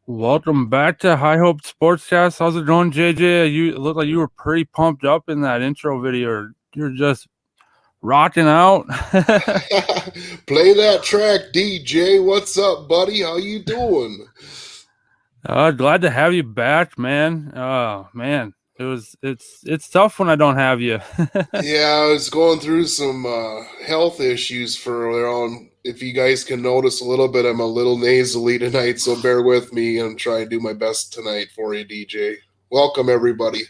Welcome back to High Hope Sportscast. How's it going, JJ? You look like you were pretty pumped up in that intro video. You're just rocking out. Play that track, DJ. What's up, buddy? How you doing? Glad to have you back, man. Man, it's tough when I don't have you. Yeah, I was going through some health issues for around. If you guys can notice a little bit, I'm a little nasally tonight, so bear with me and try and do my best tonight for you, DJ. Welcome, everybody.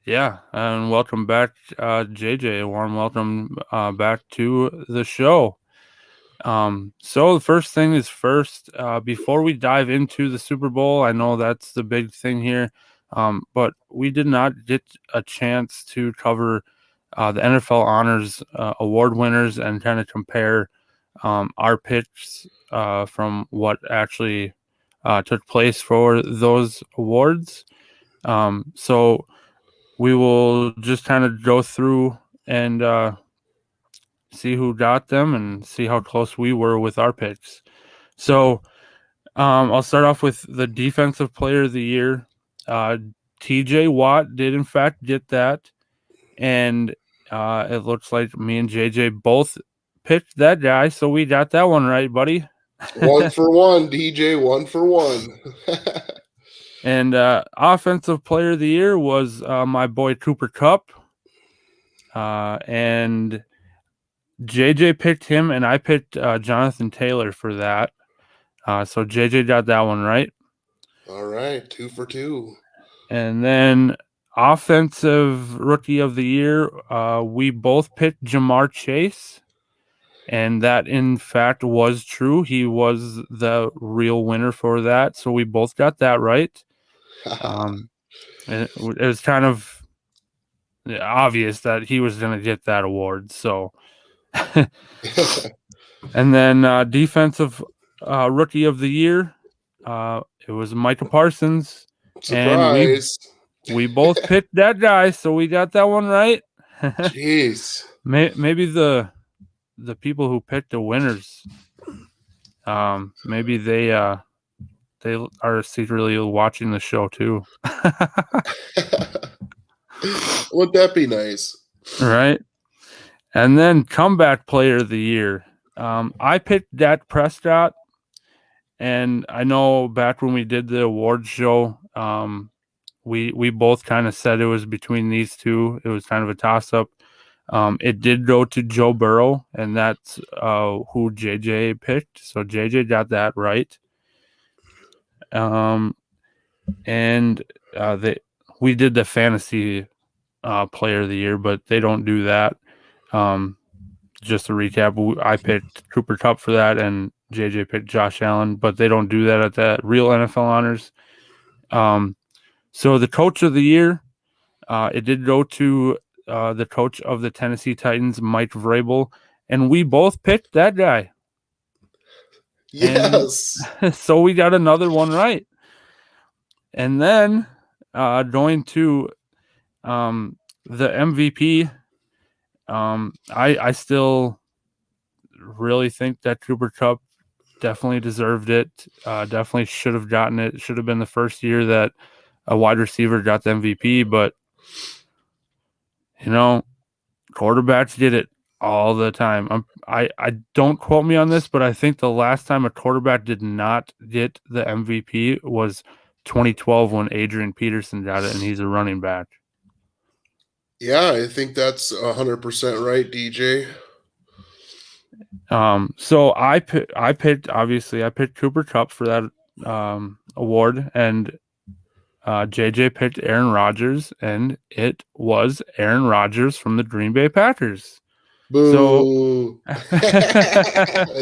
Yeah, and welcome back, JJ. A warm welcome back to the show. So the first thing is first, before we dive into the Super Bowl, I know that's the big thing here, but we did not get a chance to cover the NFL Honors Award winners and kind of compare our picks from what actually took place for those awards. So we will just kind of go through and see who got them and see how close we were with our picks. So I'll start off with the Defensive Player of the Year. TJ Watt did, in fact, get that. And it looks like me and JJ both picked that guy, so we got that one right, buddy. 1 for 1, DJ. 1 for 1. And Offensive Player of the Year was my boy Cooper Kupp. And JJ picked him, and I picked Jonathan Taylor for that. So JJ got that one right. All right, 2 for 2. And then Offensive Rookie of the Year, we both picked Jamar Chase. And that, in fact, was true. He was the real winner for that. So we both got that right. And it was kind of obvious that he was going to get that award. So, and then Defensive Rookie of the Year, it was Micah Parsons. Surprise. And we both picked that guy, so we got that one right. Jeez. Maybe the people who picked the winners, maybe they are secretly watching the show too. Wouldn't that be nice? Right. And then Comeback Player of the Year. I picked Dak Prescott, and I know back when we did the awards show, we both kind of said it was between these two. It was kind of a toss-up. It did go to Joe Burrow, and that's who JJ picked. So JJ got that right. And we did the fantasy player of the year, but they don't do that. Just to recap, I picked Cooper Kupp for that, and JJ picked Josh Allen, but they don't do that at the real NFL honors. So the coach of the year, it did go to the coach of the Tennessee Titans, Mike Vrabel, and we both picked that guy. Yes. And so we got another one right. And then going to the MVP, I still really think that Cooper Kupp definitely deserved it. Definitely should have gotten it. Should have been the first year that a wide receiver got the MVP, but quarterbacks get it all the time. I don't quote me on this, but I think the last time a quarterback did not get the MVP was 2012 when Adrian Peterson got it, and he's a running back. Yeah, I think that's 100% right, DJ. So I picked Cooper Kupp for that award, and JJ picked Aaron Rodgers, and it was Aaron Rodgers from the Green Bay Packers. Boo!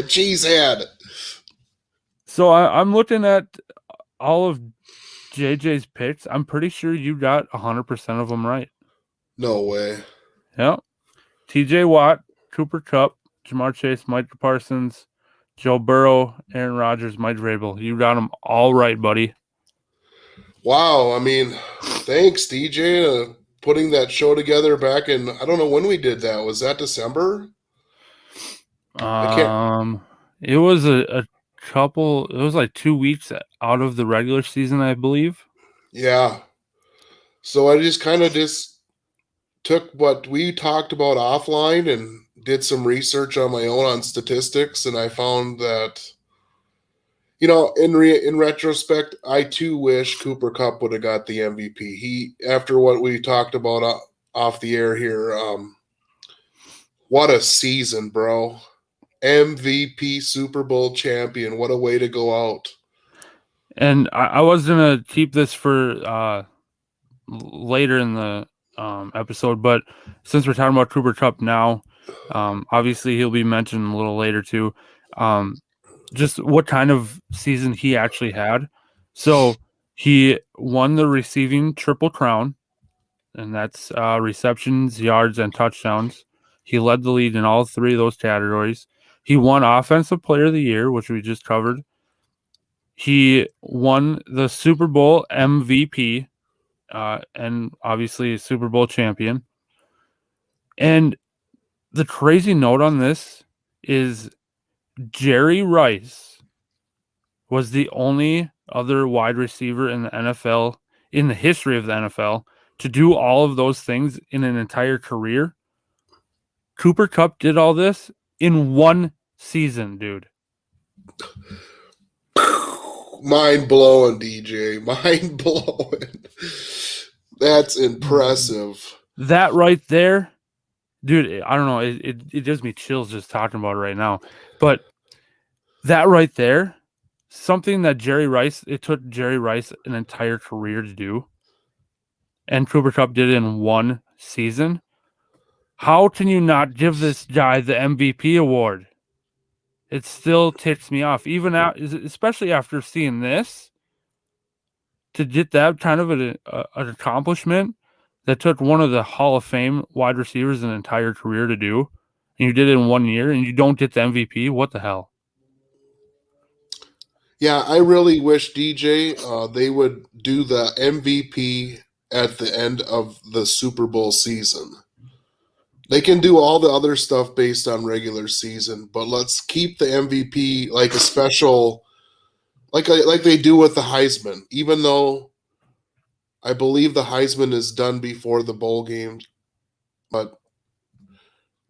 Cheesehead. So I'm looking at all of JJ's picks. I'm pretty sure you got 100% of them right. No way. Yeah. TJ Watt, Cooper Kupp, Jamar Chase, Micah Parsons, Joe Burrow, Aaron Rodgers, Mike Vrabel. You got them all right, buddy. Wow. I mean, thanks, DJ, putting that show together back in, I don't know when we did that. Was that December? It was a couple, it was like 2 weeks out of the regular season, I believe. Yeah. So I just kind of took what we talked about offline and did some research on my own on statistics, and I found that, in retrospect, I too wish Cooper Kupp would have got the MVP. He, after what we talked about off the air here, what a season, bro. MVP, Super Bowl champion. What a way to go out. And I was going to keep this for later in the episode, but since we're talking about Cooper Kupp now, obviously he'll be mentioned a little later too. Just what kind of season he actually had. So he won the receiving triple crown, and that's receptions, yards, and touchdowns. He led the league in all three of those categories. He won Offensive Player of the Year, which we just covered. He won the Super Bowl MVP, and obviously a Super Bowl champion. And the crazy note on this is Jerry Rice was the only other wide receiver in the NFL, in the history of the NFL, to do all of those things in an entire career. Cooper Kupp did all this in one season, dude. Mind blowing, DJ. Mind blowing. That's impressive. That right there, dude, I don't know. It gives me chills just talking about it right now. But that right there, something that it took Jerry Rice an entire career to do, and Cooper Kupp did it in one season. How can you not give this guy the MVP award? It still ticks me off, especially after seeing this. To get that kind of an accomplishment that took one of the Hall of Fame wide receivers an entire career to do, and you did it in 1 year, and you don't get the MVP, what the hell? Yeah, I really wish, DJ, they would do the MVP at the end of the Super Bowl season. They can do all the other stuff based on regular season, but let's keep the MVP like a special, like they do with the Heisman. Even though I believe the Heisman is done before the bowl game, but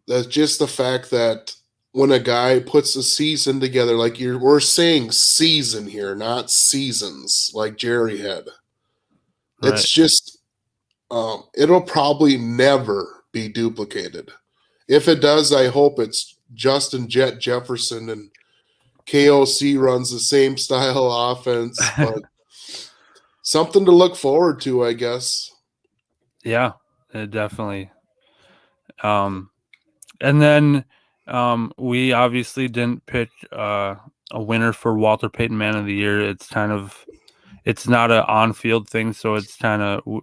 that's just the fact that when a guy puts a season together, like we're saying season here, not seasons, like Jerry had. Right. It's just, it'll probably never be duplicated. If it does, I hope it's Justin Jet Jefferson and KOC runs the same style offense, but something to look forward to, I guess. Yeah, definitely. And then we obviously didn't pick a winner for Walter Payton Man of the Year. It's not an on-field thing, so it's kind of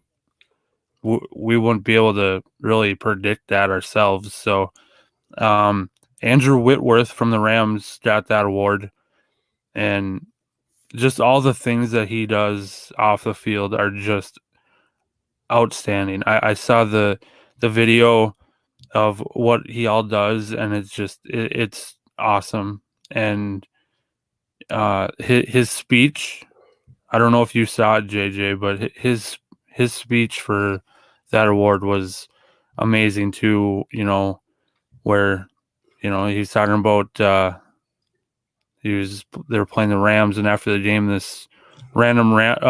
we wouldn't be able to really predict that ourselves. So Andrew Whitworth from the Rams got that award, and just all the things that he does off the field are just outstanding. I saw the video of what he all does, and it's awesome. And his speech, I don't know if you saw it, JJ, but his speech for that award was amazing too. Where he's talking about they were playing the Rams, and after the game, this random they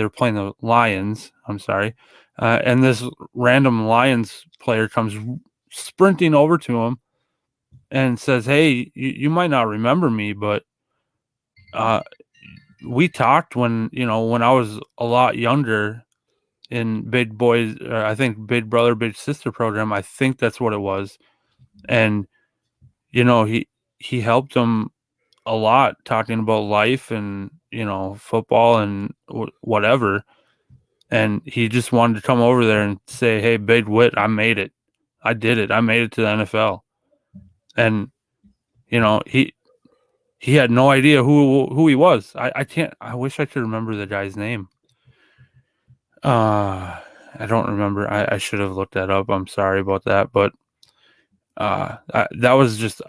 were playing the Lions. I'm sorry, and this random Lions player comes sprinting over to him and says, "Hey, you might not remember me, but we talked when I was a lot younger in Big Boys, I think Big Brother Big Sister program. I think that's what it was." And he helped him a lot, talking about life and football and whatever. And he just wanted to come over there and say, "Hey, Big Wit, I made it. I did it. I made it to the NFL." And he had no idea who he was. I wish I could remember the guy's name. I don't remember. I should have looked that up. I'm sorry about that, but that was just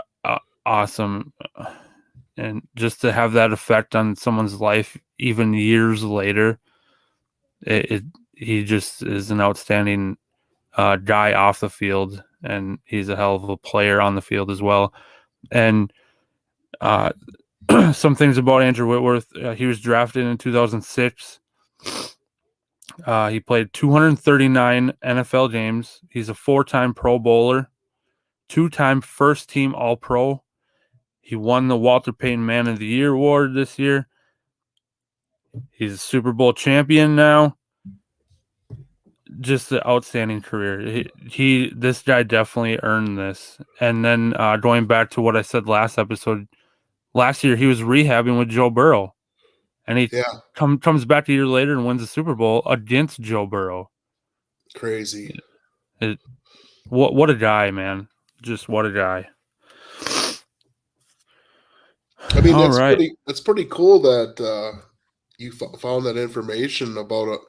awesome. And just to have that effect on someone's life even years later, he just is an outstanding guy off the field, and he's a hell of a player on the field as well. And some things about Andrew Whitworth: he was drafted in 2006. He played 239 NFL games. He's a 4-time Pro Bowler, 2-time first-team All-Pro. He won the Walter Payton Man of the Year award this year. He's a Super Bowl champion now. Just an outstanding career. This guy definitely earned this. And then going back to what I said last episode, last year he was rehabbing with Joe Burrow, and he comes back a year later and wins the Super Bowl against Joe Burrow. Crazy. What a guy, man! Just what a guy. I mean, that's pretty cool that you found that information about it.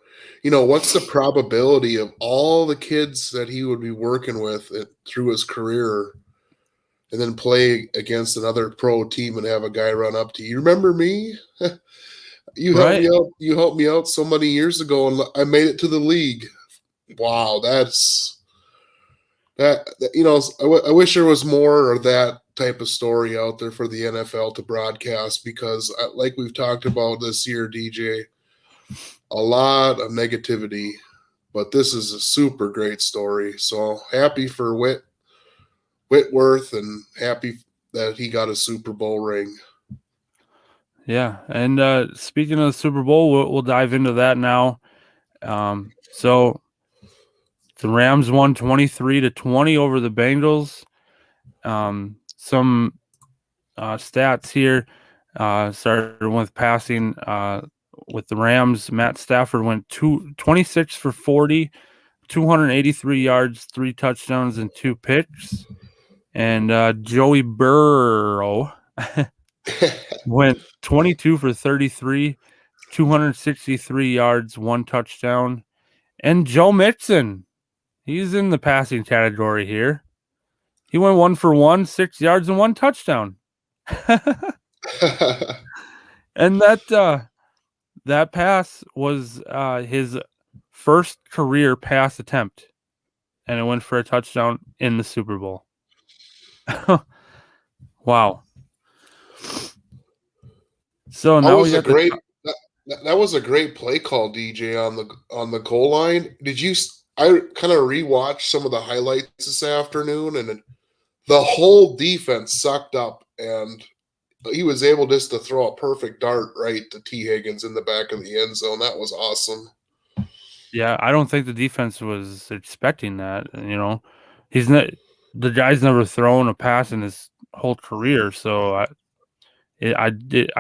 What's the probability of all the kids that he would be working with through his career, and then play against another pro team and have a guy run up to you? Remember me? You helped me out. You helped me out so many years ago, and I made it to the league. Wow, that's that. I wish there was more of that type of story out there for the NFL to broadcast, because like we've talked about this year, DJ, a lot of negativity, but this is a super great story. So happy for Whitworth, and happy that he got a Super Bowl ring. Yeah, and speaking of the Super Bowl, we'll dive into that now. So the Rams won 23-20 over the Bengals. Some stats here. Started with passing. With the Rams, Matt Stafford went 26 for 40, 283 yards, 3 touchdowns, and 2 picks. And Joey Burrow went 22 for 33, 263 yards, 1 touchdown. And Joe Mixon, he's in the passing category here. He went 1 for 1, 6 yards, and 1 touchdown. And that pass was his first career pass attempt, and it went for a touchdown in the Super Bowl. Wow. So now we got that was a great play call, DJ, on the goal line. Did you I kind of rewatched some of the highlights this afternoon, and the whole defense sucked up, and he was able just to throw a perfect dart right to T. Higgins in the back of the end zone. That was awesome. Yeah, I don't think the defense was expecting that. He's not the guy's never thrown a pass in his whole career, so I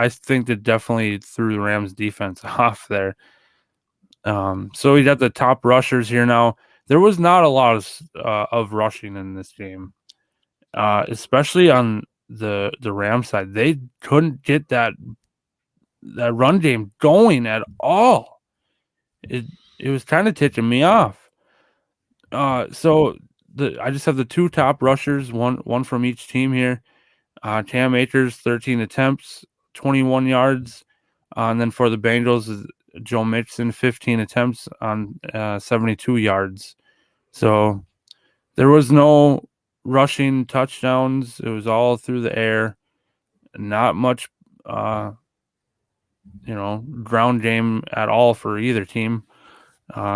think that definitely threw the Rams defense off there. So we got the top rushers here now. There was not a lot of rushing in this game, especially on the Rams side. They couldn't get that run game going at all. It was kind of ticking me off. So I just have the two top rushers, one from each team here. Cam Akers, 13 attempts, 21 yards. And then for the Bengals is Joe Mixon, 15 attempts on 72 yards. So there was no rushing touchdowns. It was all through the air. Not much, ground game at all for either team.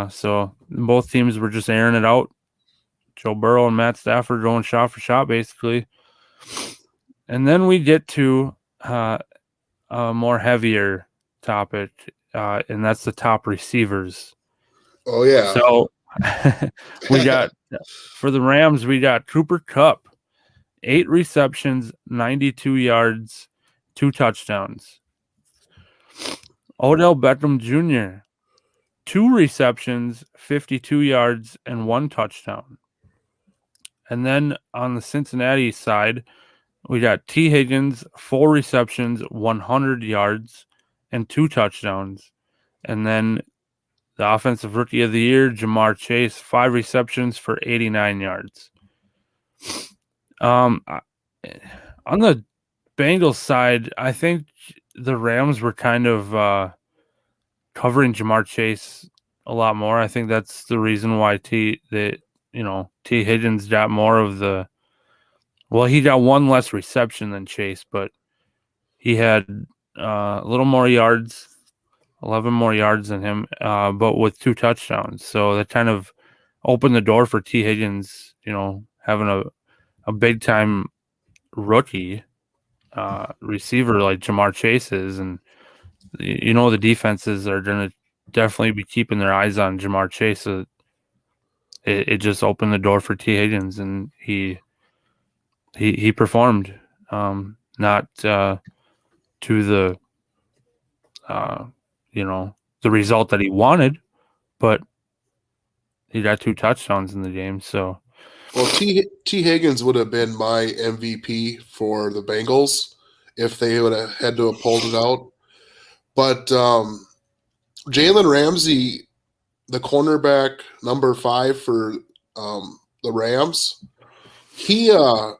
So both teams were just airing it out. Joe Burrow and Matt Stafford going shot for shot, basically. And then we get to a more heavier topic, and that's the top receivers. Oh, yeah. So we got, for the Rams, we got Cooper Kupp, 8 receptions, 92 yards, 2 touchdowns. Odell Beckham Jr., 2 receptions, 52 yards, and 1 touchdown. And then on the Cincinnati side, we got T. Higgins, 4 receptions, 100 yards, and 2 touchdowns. And then the Offensive Rookie of the Year, Ja'Marr Chase, 5 receptions for 89 yards. On the Bengals side, I think the Rams were kind of covering Ja'Marr Chase a lot more. I think that's the reason why T. Higgins got more of the. Well, he got 1 less reception than Chase, but he had a little more yards, 11 more yards than him, but with 2 touchdowns. So that kind of opened the door for T. Higgins, having a big time rookie receiver like Ja'Marr Chase is, and the defenses are going to definitely be keeping their eyes on Ja'Marr Chase. So it just opened the door for T. Higgins, and he performed, not to the the result that he wanted, but he got 2 touchdowns in the game. So, well, T. Higgins would have been my MVP for the Bengals if they would have had to have pulled it out. But Jalen Ramsey, the cornerback number 5 for the Rams, he had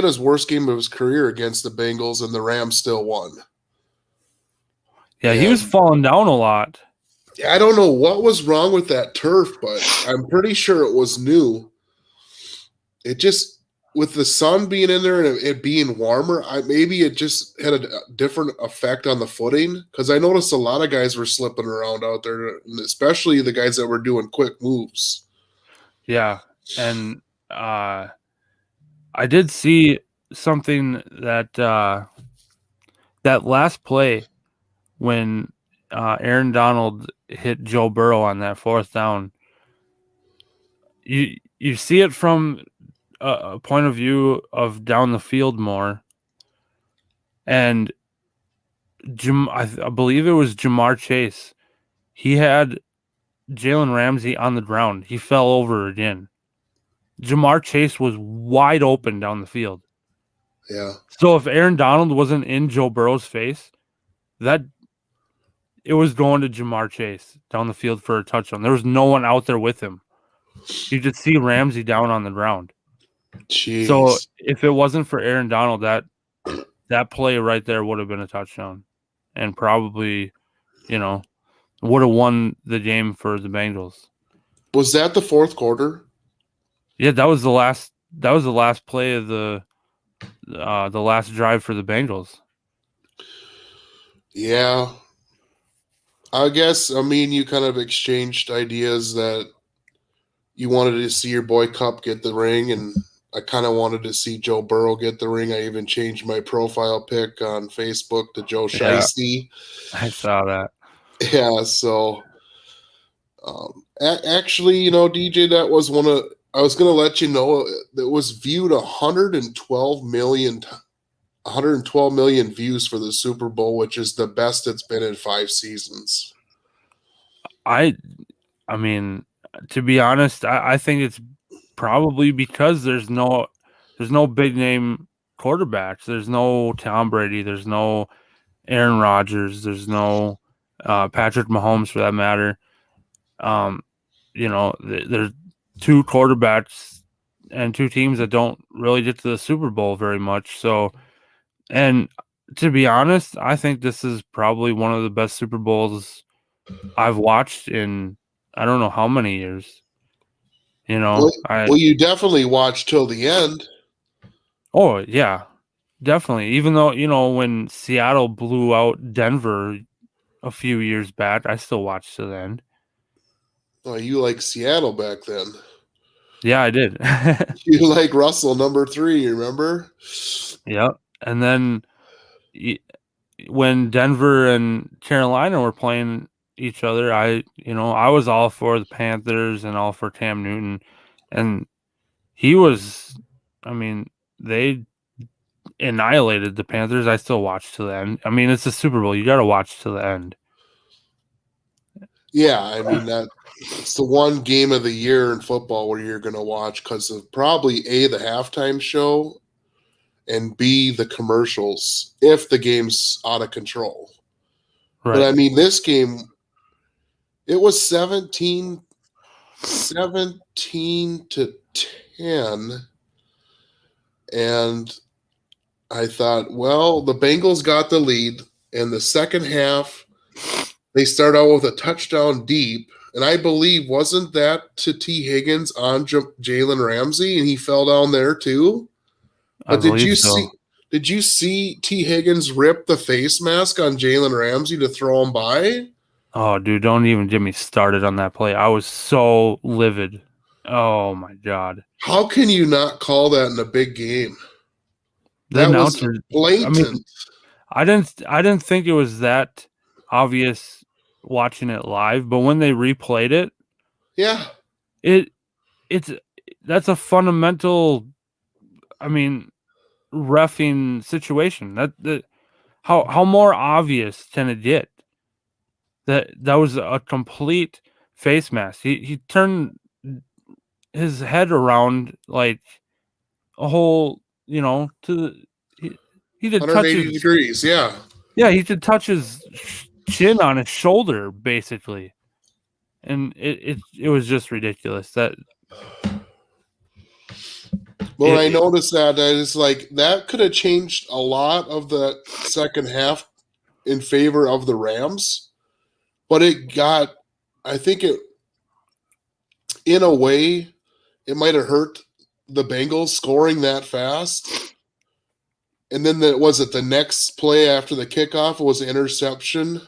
his worst game of his career against the Bengals, and the Rams still won. Yeah, he was falling down a lot. I don't know what was wrong with that turf, but I'm pretty sure it was new. It just, with the sun being in there and it being warmer, maybe it just had a different effect on the footing, because I noticed a lot of guys were slipping around out there, especially the guys that were doing quick moves. Yeah, and I did see something that that last play when Aaron Donald hit Joe Burrow on that 4th down. You see it from a point of view of down the field more, and I believe it was Ja'Marr Chase. He had Jalen Ramsey on the ground. He fell over again. Ja'Marr Chase was wide open down the field. Yeah. So if Aaron Donald wasn't in Joe Burrow's face, it was going to Ja'Marr Chase down the field for a touchdown. There was no one out there with him. You could see Ramsey down on the ground. Jeez. So if it wasn't for Aaron Donald, that play right there would have been a touchdown, and probably, would have won the game for the Bengals. Was that the 4th quarter? Yeah, that was the last play of the last drive for the Bengals. Yeah. I guess, you kind of exchanged ideas that you wanted to see your boy Cup get the ring, and I kind of wanted to see Joe Burrow get the ring. I even changed my profile pic on Facebook to Joe Yeah, Shiesty. I saw that. Yeah, so actually, DJ, that was one of. I was going to let you know that was viewed 112 million views for the Super Bowl, which is the best it's been in 5 seasons. I mean, to be honest, I think it's probably because there's no big name quarterbacks. There's no Tom Brady. There's no Aaron Rodgers. There's no Patrick Mahomes for that matter. There's 2 quarterbacks and 2 teams that don't really get to the Super Bowl very much. So, and to be honest, I think this is probably one of the best Super Bowls I've watched in I don't know how many years. Well, you definitely watched till the end. Oh, yeah, definitely. Even though, when Seattle blew out Denver a few years back, I still watched to the end. Oh, you like Seattle back then. Yeah, I did. You like Russell number 3, remember? Yep. And then when Denver and Carolina were playing each other, I was all for the Panthers and all for Cam Newton. And they annihilated the Panthers. I still watch to the end. I mean, it's a Super Bowl. You got to watch to the end. Yeah, I mean, it's the one game of the year in football where you're going to watch because of probably A, the halftime show, and B, the commercials, if the game's out of control. Right. But I mean, this game, it was 17 to 10. And I thought, well, the Bengals got the lead. And the second half, they start out with a touchdown deep. And I believe, wasn't that to T. Higgins on Jalen Ramsey? And he fell down there too? But did you see T. Higgins rip the face mask on Jalen Ramsey to throw him by? Oh, dude, don't even get me started on that play. I was so livid. Oh, my God. How can you not call that in a big game? That was blatant. I didn't think it was that obvious watching it live, but when they replayed it, yeah, that's a fundamental, reffing situation. How more obvious can it get? That was a complete face mask. He turned his head around like a whole, he did 180 degrees, yeah. Yeah, he could touch his chin on his shoulder, basically. And it was just ridiculous. I noticed that. It's like that could have changed a lot of the second half in favor of the Rams. But I think in a way, it might have hurt the Bengals scoring that fast. And then the next play after the kickoff was an interception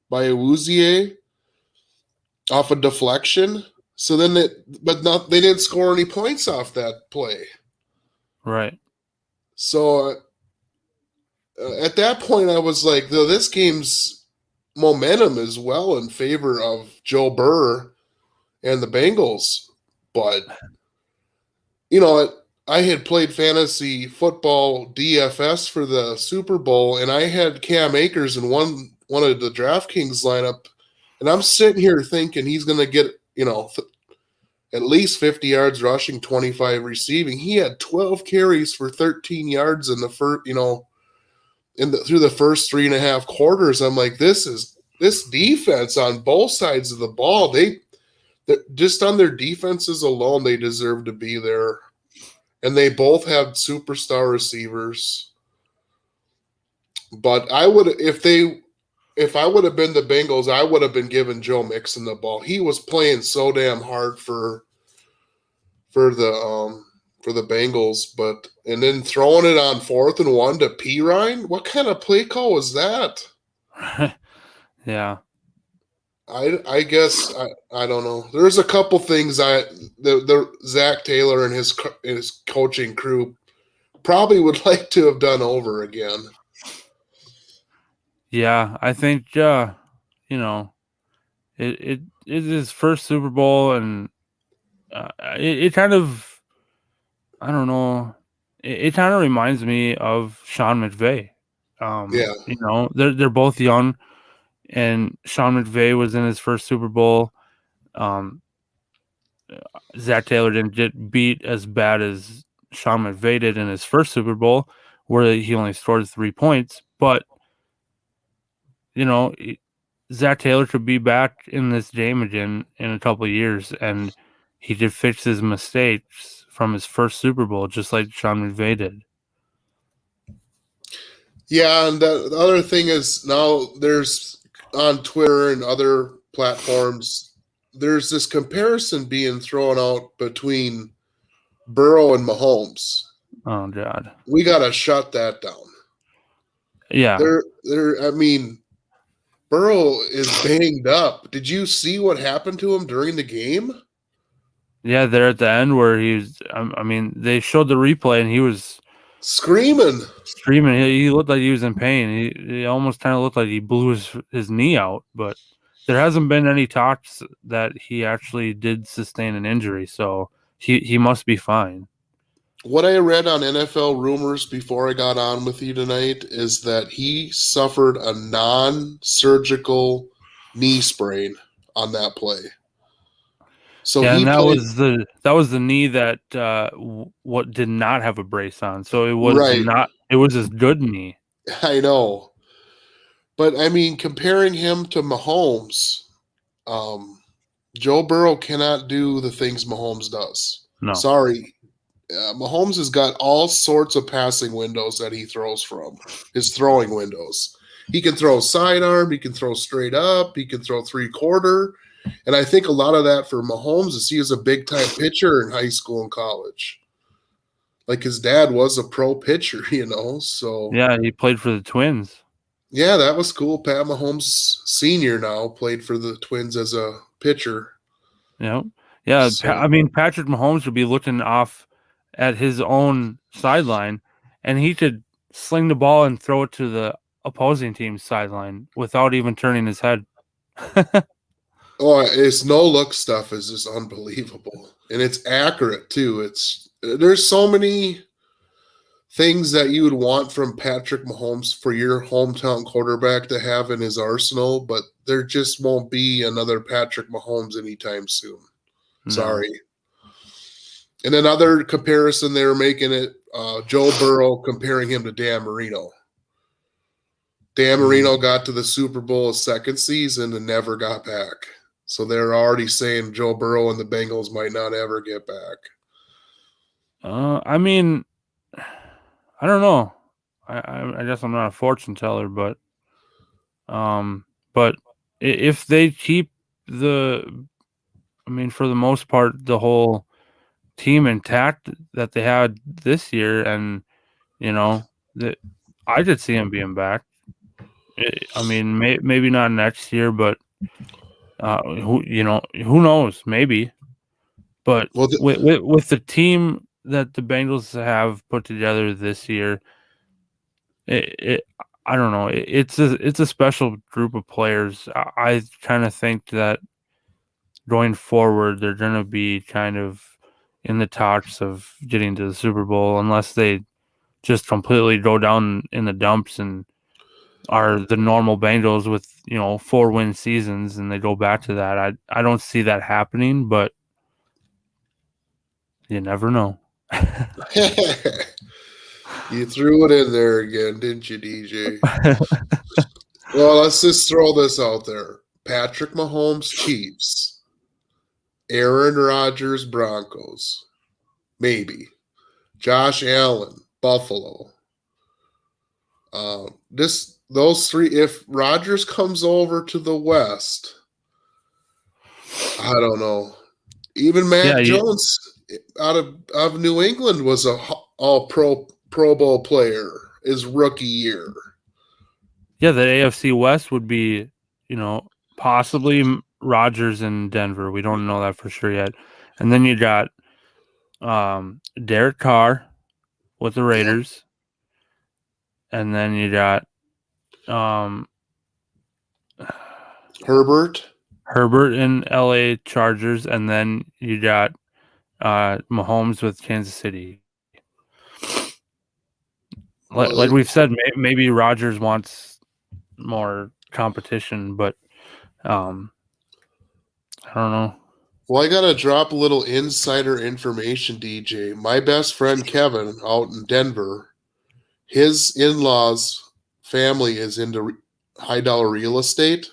by Awuzie off a deflection. So then they didn't score any points off that play. Right. So at that point, I was like, this game's momentum is well in favor of Joe Burr and the Bengals. But, I had played fantasy football DFS for the Super Bowl, and I had Cam Akers in one of the DraftKings lineup, and I'm sitting here thinking he's going to get, at least 50 yards rushing, 25 receiving. He had 12 carries for 13 yards in the first, through the first 3.5 quarters. I'm like, this defense on both sides of the ball, they just on their defenses alone, they deserve to be there. And they both have superstar receivers. But I would, if I would have been the Bengals, I would have been giving Joe Mixon the ball. He was playing so damn hard for the Bengals, and then throwing it on 4th and 1 to Pirine. What kind of play call was that? Yeah. I guess I don't know. There's a couple things the Zach Taylor and his coaching crew probably would like to have done over again. Yeah, I think you know, it is his first Super Bowl, and it kind of, I don't know, it kind of reminds me of Sean McVay. Yeah. You know, they're both young, and Sean McVay was in his first Super Bowl. Zach Taylor didn't get beat as bad as Sean McVay did in his first Super Bowl, where he only scored 3 points. But you know, Zach Taylor could be back in this game again in a couple of years, and he could fix his mistakes from his first Super Bowl, just like Sean McVay did. Yeah, and the other thing is now there's on Twitter and other platforms, there's this comparison being thrown out between Burrow and Mahomes. Oh God. We gotta shut that down. Yeah. I mean, Burrow is banged up. Did you see what happened to him during the game? Yeah, there at the end where he's, I mean, they showed the replay and he was screaming. He looked like he was in pain. He almost kind of looked like he blew his knee out, but there hasn't been any talks that he actually did sustain an injury, so he must be fine. What I read on NFL Rumors before I got on with you tonight is that he suffered a non-surgical knee sprain on that play. So yeah, and that was the knee that what did not have a brace on. So it was not. It was his good knee. I know, but I mean, comparing him to Mahomes, Joe Burrow cannot do the things Mahomes does. No, sorry. Mahomes has got all sorts of passing windows that he throws from, his throwing windows. He can throw sidearm, he can throw straight up, he can throw three-quarter. And I think a lot of that for Mahomes is he was a big-time pitcher in high school and college. Like his dad was a pro pitcher, you know. So yeah, he played for the Twins. Yeah, that was cool. Pat Mahomes Sr. now played for the Twins as a pitcher. Yeah. So, I mean, Patrick Mahomes would be looking off at his own sideline, and he could sling the ball and throw it to the opposing team's sideline without even turning his head. Oh, his no-look stuff is just unbelievable, and it's accurate too. There's so many things that you would want from Patrick Mahomes for your hometown quarterback to have in his arsenal, but there just won't be another Patrick Mahomes anytime soon. No. Sorry. And another comparison they were making it, Joe Burrow comparing him to Dan Marino. Dan Marino got to the Super Bowl his second season and never got back. So they're already saying Joe Burrow and the Bengals might not ever get back. I mean, I don't know. I guess I'm not a fortune teller, but if they keep for the most part, the whole team intact that they had this year, and I could see him being back. I mean, maybe not next year, but who knows? Maybe. But with the team that the Bengals have put together this year, I don't know. It's a special group of players. I kind of think that going forward, they're going to be kind of in the talks of getting to the Super Bowl, unless they just completely go down in the dumps and are the normal Bengals with 4-win seasons, and they go back to that. I don't see that happening, but you never know. You threw it in there again, didn't you, DJ? Well, let's just throw this out there. Patrick Mahomes, Chiefs. Aaron Rodgers, Broncos. Maybe. Josh Allen, Buffalo. Those three, if Rodgers comes over to the West, I don't know. Even Mac Jones out of New England was a all Pro Bowl player his rookie year. Yeah, the AFC West would be, possibly Rodgers in Denver. We don't know that for sure yet. And then you got Derek Carr with the Raiders. And then you got Herbert in LA Chargers, and then you got Mahomes with Kansas City. Like we've said, maybe Rodgers wants more competition, but I don't know. Well, I gotta drop a little insider information, DJ. My best friend Kevin out in Denver, his in-laws' family is into high dollar real estate.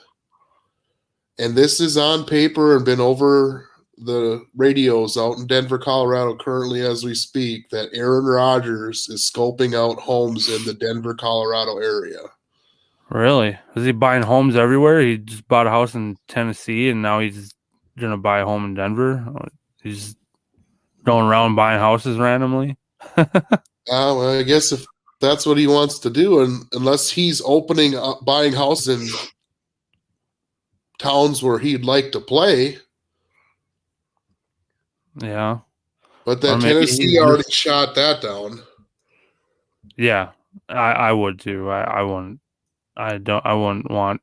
And this is on paper and been over the radios out in Denver, Colorado, currently as we speak, that Aaron Rodgers is scoping out homes in the Denver, Colorado area. Really? Is he buying homes everywhere? He just bought a house in Tennessee, and now he's going to buy a home in Denver? He's going around buying houses randomly? Well, I guess if that's what he wants to do, and unless he's opening up, buying houses in towns where he'd like to play. Yeah. But that Tennessee already shot that down. Yeah, I would too. I wouldn't want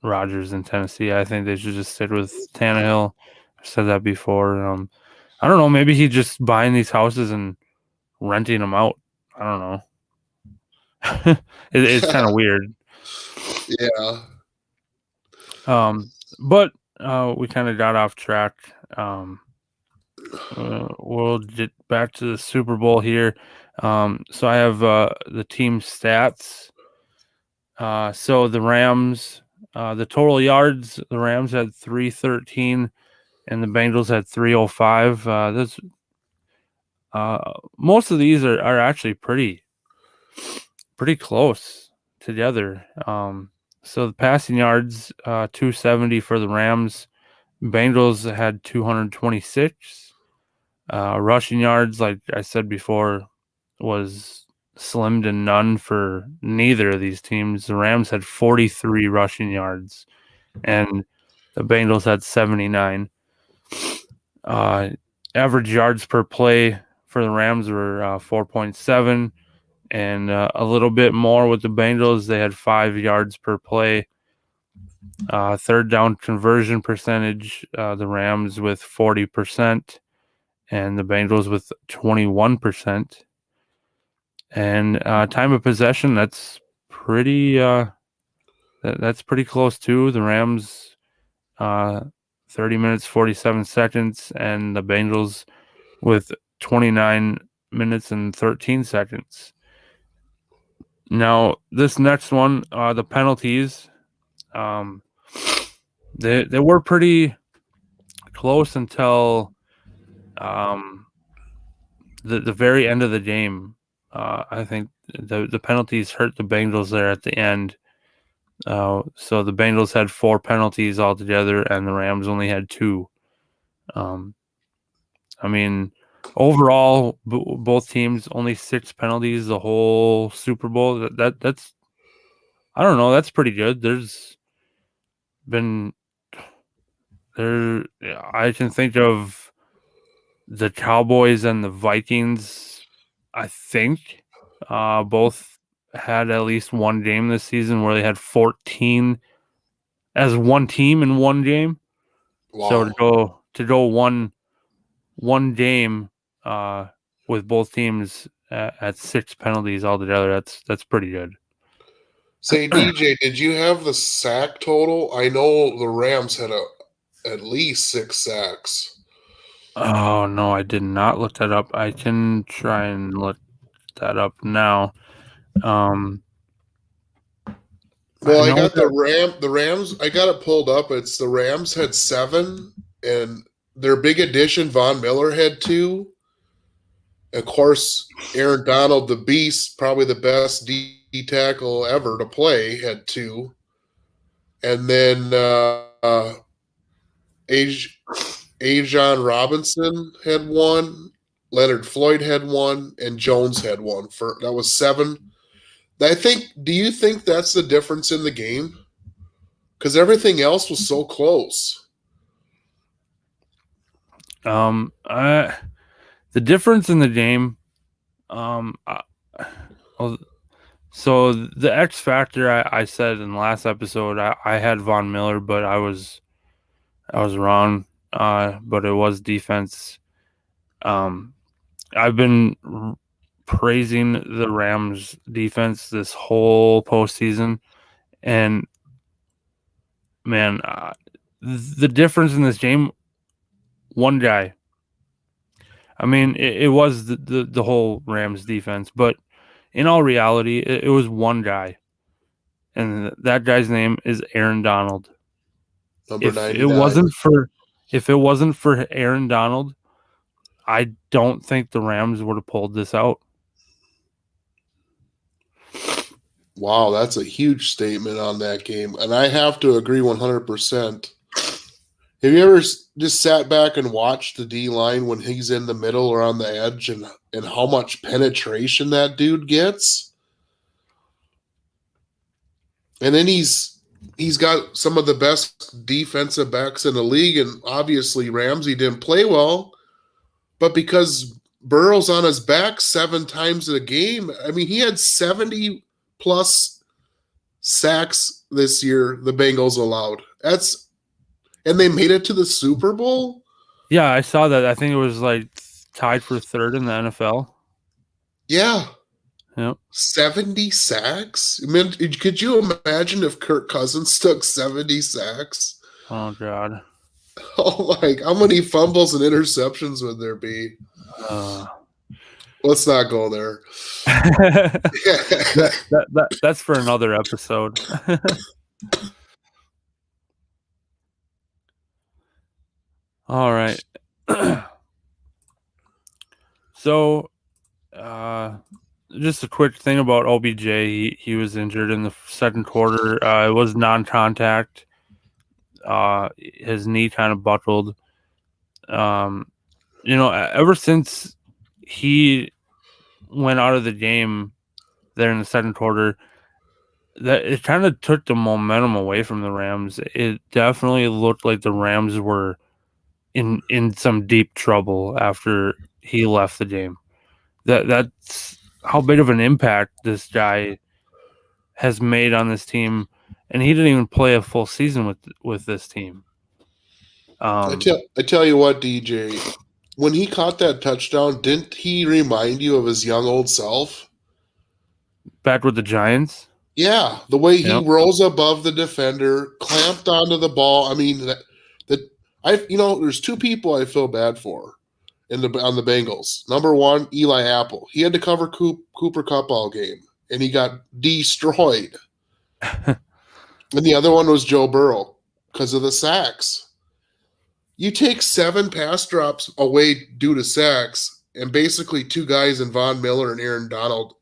Rodgers in Tennessee. I think they should just stick with Tannehill. I've said that before. I don't know. Maybe he's just buying these houses and renting them out. I don't know. It's kind of weird. Yeah. But we kind of got off track. We'll get back to the Super Bowl here. So I have the team stats. So the Rams, the total yards, the Rams had 313 and the Bengals had 305. Most of these are actually pretty close together. So the passing yards, 270 for the Rams. Bengals had 226. Rushing yards, like I said before, was slim to none for neither of these teams. The Rams had 43 rushing yards, and the Bengals had 79. Average yards per play for the Rams were 4.7, and a little bit more with the Bengals. They had 5 yards per play. Third down conversion percentage, the Rams with 40%, and the Bengals with 21%. And time of possession, that's pretty close too. The Rams 30 minutes 47 seconds, and the Bengals with 29 minutes and 13 seconds. Now this next one, the penalties, they were pretty close until the very end of the game. I think the penalties hurt the Bengals there at the end. So the Bengals had 4 penalties altogether, and the Rams only had 2. I mean, overall, both teams only 6 penalties the whole Super Bowl. That's I don't know. That's pretty good. There's been I can think of the Cowboys and the Vikings. I think both had at least one game this season where they had 14 as one team in one game. Wow. So to go one game with both teams at 6 penalties altogether, that's pretty good. Say, DJ, did you have the sack total? I know the Rams had at least 6 sacks. Oh, no, I did not look that up. I can try and look that up now. Well, I got the Rams. I got it pulled up. It's the Rams had 7, and their big addition, Von Miller, had 2. Of course, Aaron Donald, the beast, probably the best D tackle ever to play, had 2. And then Ajon Robinson had 1, Leonard Floyd had 1, and Jones had 1. That was 7. Do you think that's the difference in the game? because everything else was so close. The difference in the game, so the X factor I said in the last episode, I had Von Miller, but I was wrong. But it was defense. I've been praising the Rams defense this whole postseason, and man, the difference in this game, one guy. I mean, it was the whole Rams defense, but in all reality, it was one guy, and that guy's name is Aaron Donald. Number If 99. it wasn't for Aaron Donald, I don't think the Rams would have pulled this out. Wow, that's a huge statement on that game. And I have to agree 100%. Have you ever just sat back and watched the D-line when he's in the middle or on the edge and how much penetration that dude gets? And then he's got some of the best defensive backs in the league, and obviously Ramsey didn't play well, but because Burrow's on his back 7 times a game, I mean, he had 70 plus sacks this year the Bengals allowed. And they made it to the Super Bowl? Yeah, I saw that. I think it was like tied for 3rd in the NFL. Yeah. Yep. 70 sacks? I mean, could you imagine if Kirk Cousins took 70 sacks? Oh, God. Oh, my. How many fumbles and interceptions would there be? Let's not go there. That's for another episode. All right. So, just a quick thing about OBJ. He was injured in the second quarter. It was non-contact. His knee kind of buckled. Ever since he went out of the game there in the second quarter, that it kind of took the momentum away from the Rams. It definitely looked like the Rams were in some deep trouble after he left the game. That's how big of an impact this guy has made on this team, and he didn't even play a full season with this team. I tell you what, DJ, when he caught that touchdown, didn't he remind you of his young old self? Back with the Giants? Yeah, the way he rose above the defender, clamped onto the ball. I mean, there's 2 people I feel bad for on the Bengals. Number 1, Eli Apple. He had to cover Cooper Kupp all game, and he got destroyed. And the other one was Joe Burrow because of the sacks. You take 7 pass drops away due to sacks, and basically 2 guys in Von Miller and Aaron Donald.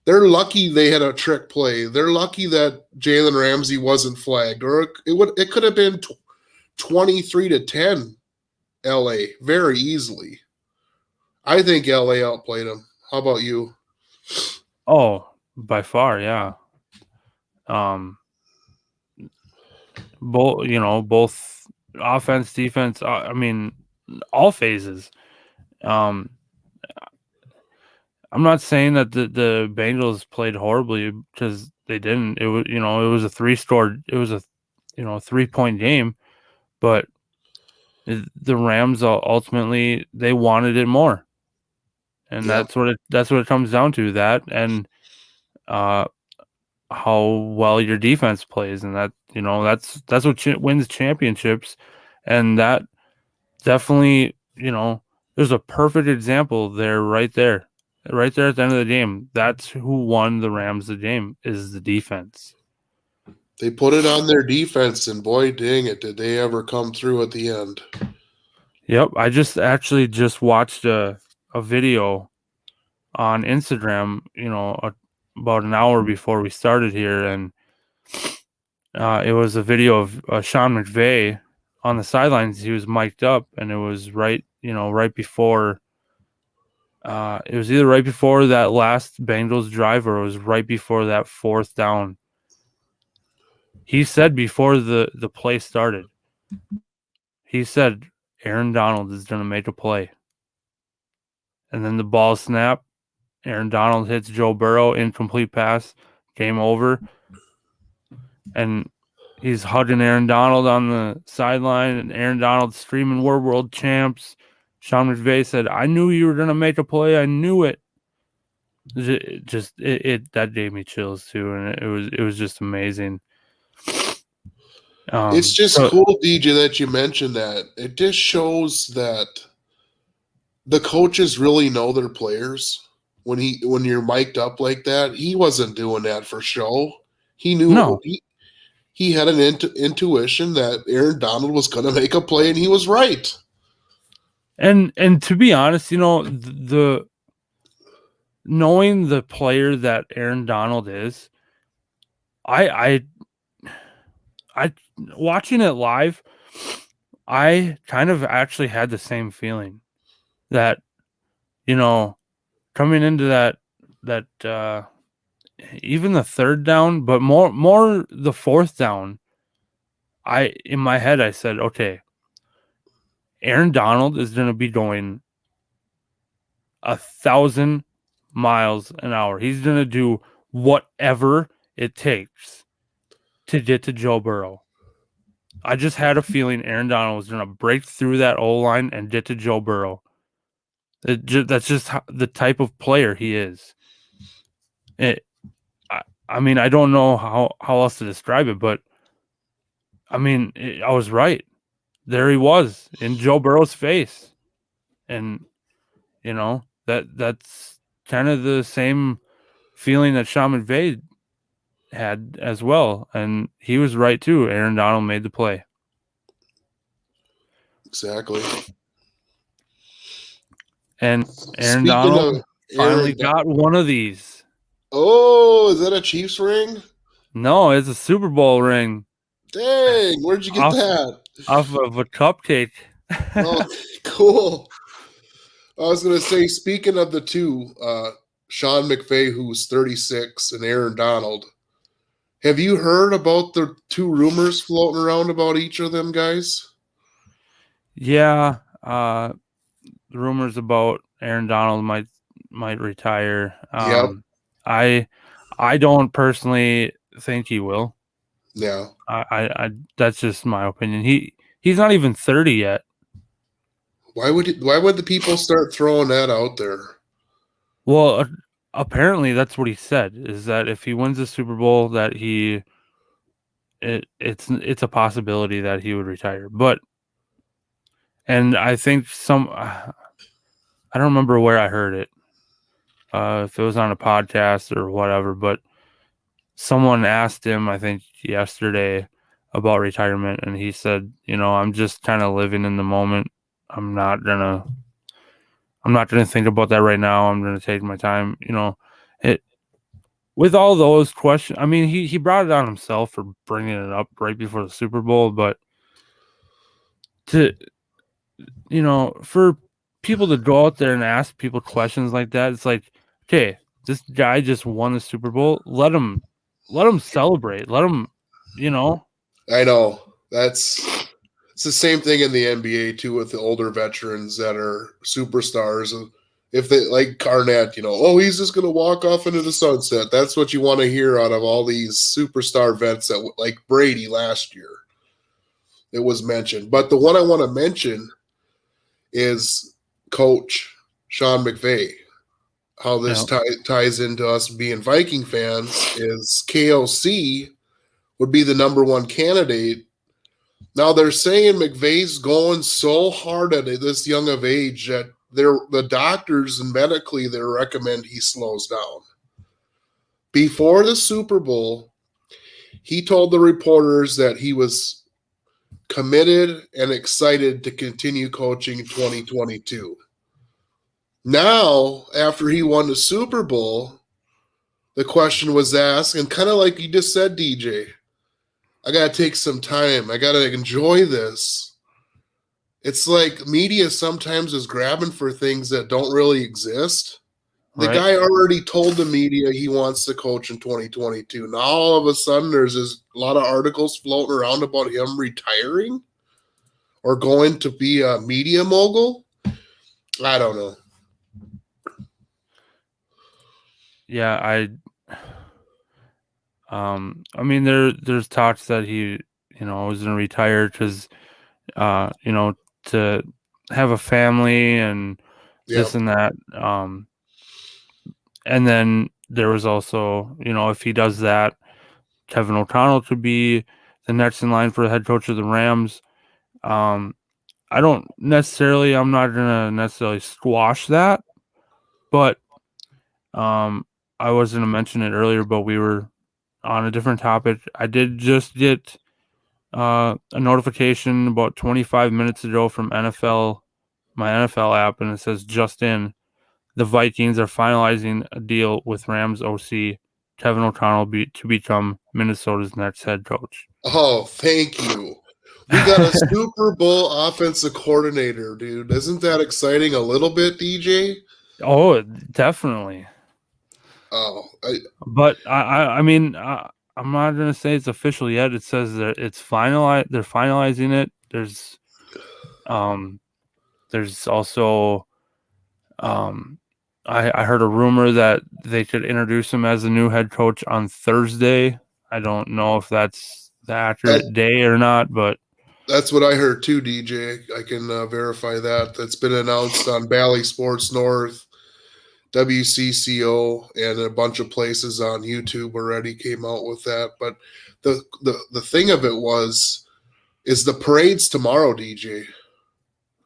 They're lucky they had a trick play. They're lucky that Jalen Ramsey wasn't flagged, or it could have been 23-10 LA very easily. I think LA outplayed them. How about you? Oh, by far, yeah. Both offense, defense, I mean, all phases. I'm not saying that the Bengals played horribly, because they didn't. It was, it was a 3-point game, but the Rams ultimately, they wanted it more, and that's what it comes down to. That, and how well your defense plays, and that's what wins championships, and that definitely, there's a perfect example there, right there at the end of the game. That's who won the Rams the game, is the defense. They put it on their defense, and boy, dang it, did they ever come through at the end. Yep, I just watched a video on Instagram, about an hour before we started here, and it was a video of Sean McVay on the sidelines. He was mic'd up, and it was right before. It was either right before that last Bengals drive, or it was right before that 4th down. he said before the play started, he said Aaron Donald is going to make a play. And then the ball snapped. Aaron Donald hits Joe Burrow, incomplete pass, game over. And he's hugging Aaron Donald on the sideline, and Aaron Donald's screaming, "We're world champs." Sean McVay said, "I knew you were going to make a play. I knew it." It that gave me chills too, and it was just amazing. It's just cool, DJ, that you mentioned that. It just shows that the coaches really know their players. When you're mic'd up like that, he wasn't doing that for show. He knew he had an intuition that Aaron Donald was going to make a play, and he was right. And to be honest, the knowing the player that Aaron Donald is, I watching it live, I kind of actually had the same feeling that, coming into that even the third down, but more the fourth down, in my head I said, okay, Aaron Donald is going to be going 1,000 miles an hour. He's going to do whatever it takes to get to Joe Burrow. I just had a feeling Aaron Donald was going to break through that O-line and get to Joe Burrow. That's just the type of player he is. I mean, I don't know how else to describe it, but I mean, I was right. There he was in Joe Burrow's face. And, that's kind of the same feeling that Sean McVay had as well. And he was right, too. Aaron Donald made the play. Exactly. And Aaron Donald finally got one of these. Oh, is that a Chiefs ring? No, it's a Super Bowl ring. Dang, where'd you get that? Off of a cupcake. Oh, cool. I was going to say, speaking of the two, Sean McVay, who's 36, and Aaron Donald, have you heard about the two rumors floating around about each of them guys? Yeah, the rumors about Aaron Donald might retire. Yep. I don't personally think he will. Yeah. I that's just my opinion. He's not even 30 yet. Why would the people start throwing that out there? Well, apparently that's what he said, is that if he wins the Super Bowl, that it's a possibility that he would retire. And I think I don't remember where I heard it, if it was on a podcast or whatever, but someone asked him, I think yesterday, about retirement, and he said, I'm just kind of living in the moment. I'm not gonna think about that right now. I'm gonna take my time. With all those questions, I mean, he brought it on himself for bringing it up right before the Super Bowl, but for people to go out there and ask people questions like that, it's like, okay, this guy just won the Super Bowl. Let him celebrate. Let him, I know. It's the same thing in the NBA too, with the older veterans that are superstars. If they like Garnett, he's just going to walk off into the sunset. That's what you want to hear out of all these superstar vets that, like Brady last year. It was mentioned, but the one I want to mention is Coach Sean McVay. How this ties into us being Viking fans is KOC would be the number one candidate. Now they're saying McVay's going so hard at this young of age that the doctors and medically they recommend he slows down. Before the Super Bowl, he told the reporters that he was committed and excited to continue coaching in 2022. Now, after he won the Super Bowl, the question was asked, and kind of like you just said, DJ, I got to take some time. I got to enjoy this. It's like media sometimes is grabbing for things that don't really exist. The right? guy already told the media he wants to coach in 2022. Now all of a sudden there's a lot of articles floating around about him retiring or going to be a media mogul. I don't know. Yeah, I mean, there's talks that he, was gonna retire because, to have a family and Yeah. this and that. And then there was also, if he does that, Kevin O'Connell could be the next in line for the head coach of the Rams. I'm not gonna necessarily squash that, but I was gonna mention it earlier, but we were on a different topic. I did just get a notification about 25 minutes ago from my NFL app, and it says just in, the Vikings are finalizing a deal with Rams OC Kevin O'Connell to become Minnesota's next head coach. Oh, thank you. We got a Super Bowl offensive coordinator, dude. Isn't that exciting a little bit, DJ? Oh, definitely. Oh, But I mean, I'm not gonna say it's official yet. It says that it's finalized. They're finalizing it. There's also, I heard a rumor that they could introduce him as the new head coach on Thursday. I don't know if that's the accurate day or not, but that's what I heard too, DJ. I can verify that. That's been announced on Bally Sports North, WCCO, and a bunch of places on YouTube already came out with that. But the thing of it is the parade's tomorrow, DJ.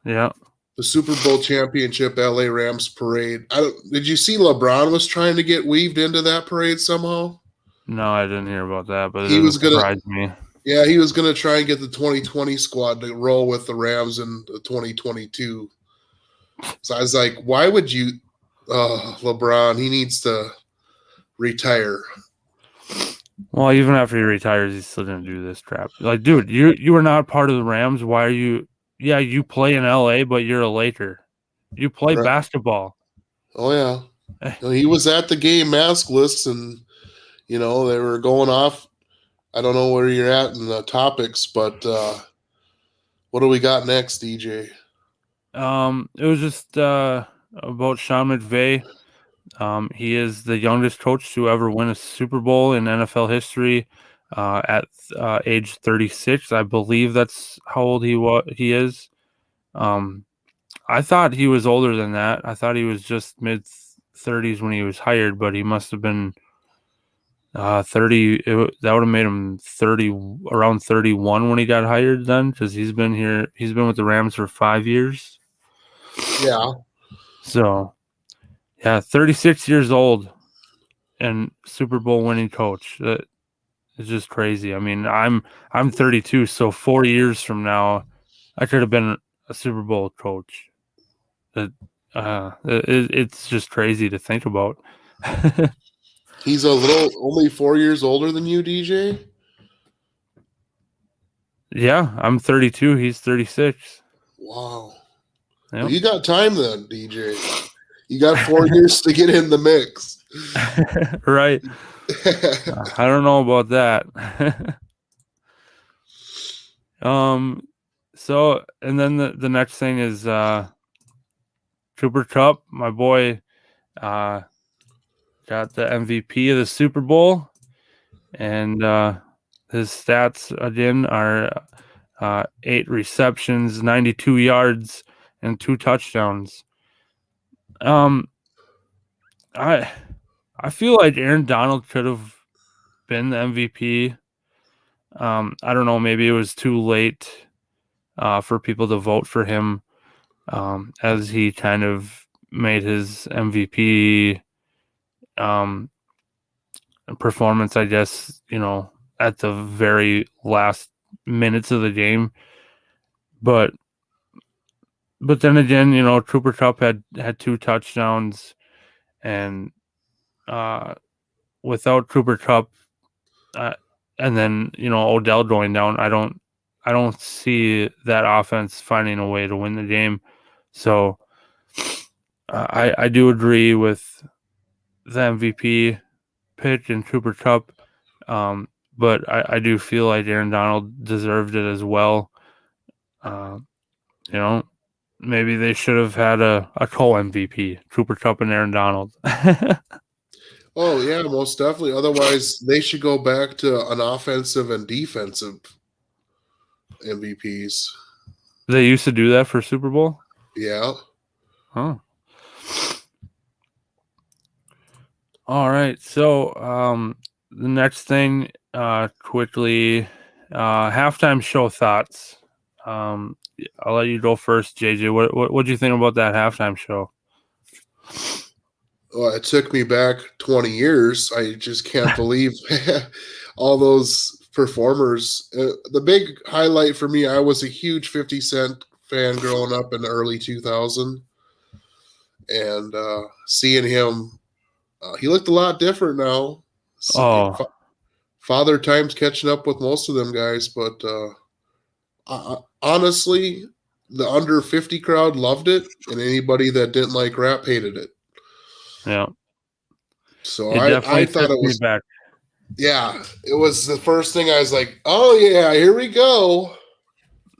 yeah. The Super Bowl championship LA Rams parade. Did you see LeBron was trying to get weaved into that parade somehow? No, I didn't hear about that, but it He was doesn't gonna, surprise me. yeah, he was gonna try and get the 2020 squad to roll with the Rams in the 2022. So I was like, why would you, LeBron? He needs to retire. Well, even after he retires, he's still gonna do this crap. Like, dude, you are not part of the Rams. Why are you? Yeah, you play in LA, but you're a Laker. You play Right. basketball. Oh yeah, he was at the game maskless, and they were going off. I don't know where you're at in the topics, but what do we got next, DJ? It was just about Sean McVay. He is the youngest coach to ever win a Super Bowl in NFL history. At age 36, I believe that's how old he is. I thought he was older than that. I thought he was just mid 30s when he was hired, but he must have been 30. That would have made him 30, around 31 when he got hired then, because he's been with the Rams for 5 years. Yeah. So, yeah, 36 years old and Super Bowl winning coach. That is just crazy. I mean, I'm 32, so 4 years from now, I could have been a Super Bowl coach. It's just crazy to think about. He's only 4 years older than you, DJ. Yeah, I'm 32. He's 36. Wow. Yep. Well, you got time then, DJ. You got 4 years to get in the mix. Right. I don't know about that. So, and then the next thing is Cooper Kupp, my boy, got the MVP of the Super Bowl, and his stats again are 8 receptions, 92 yards, and 2 touchdowns. I feel like Aaron Donald could have been the MVP. I don't know, maybe it was too late for people to vote for him, as he kind of made his MVP performance, I guess, at the very last minutes of the game. But then again, Cooper Kupp had 2 touchdowns, and without Cooper Kupp, and then Odell going down, I don't see that offense finding a way to win the game. So I do agree with the MVP pick in Cooper Kupp. But I do feel like Aaron Donald deserved it as well. Maybe they should have had a co-MVP, Cooper Kupp and Aaron Donald. Oh yeah, most definitely. Otherwise, they should go back to an offensive and defensive MVPs. They used to do that for Super Bowl? Yeah. Huh. All right. So the next thing, quickly, halftime show thoughts. I'll let you go first, JJ. What do you think about that halftime show? Well, it took me back 20 years. I just can't believe all those performers. The big highlight for me, I was a huge 50 Cent fan growing up in the early 2000s. And seeing him, he looked a lot different now. Father Time's catching up with most of them guys. But honestly, the under 50 crowd loved it. And anybody that didn't like rap hated it. Yeah. So I thought it was back. Yeah, it was the first thing I was like, oh yeah, here we go.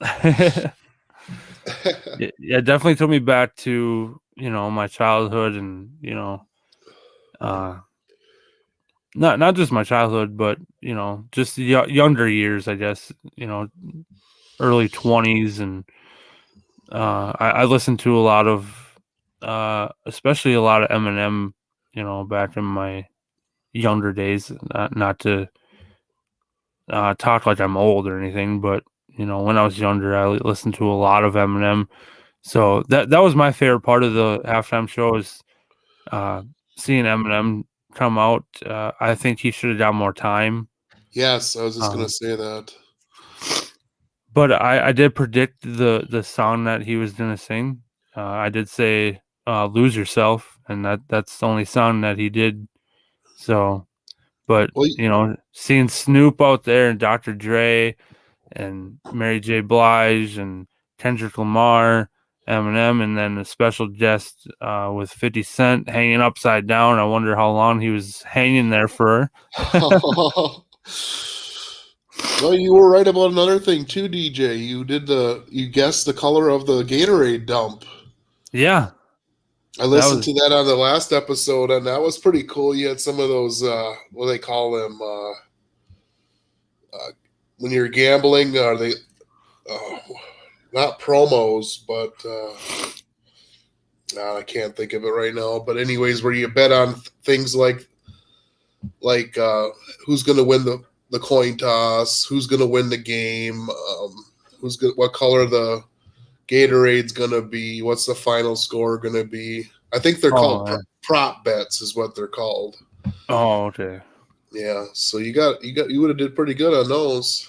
Yeah, it definitely took me back to, my childhood and, not just my childhood, but, just the younger years, I guess, early 20s. And I listened to a lot of, especially a lot of Eminem, back in my younger days, not to talk like I'm old or anything, but when I was younger, I listened to a lot of Eminem. So that was my favorite part of the halftime show is seeing Eminem come out. I think he should have got more time. Yes, I was just gonna say that. But I did predict the song that he was gonna sing. I did say "Lose Yourself," and that's the only song that he did. So, but seeing Snoop out there and Dr. Dre and Mary J. Blige and Kendrick Lamar, Eminem, and then a special guest with 50 Cent hanging upside down. I wonder how long he was hanging there for. Well, you were right about another thing too, DJ. You guessed the color of the Gatorade dump. Yeah. I listened to that on the last episode, and that was pretty cool. You had some of those, what do they call them? When you're gambling, are they not promos, but I can't think of it right now. But anyways, where you bet on things like who's going to win the coin toss, who's going to win the game, what color the Gatorade's going to be, what's the final score going to be. I think they're called prop bets is what they're called. Oh, okay. Yeah, so you would have did pretty good on those.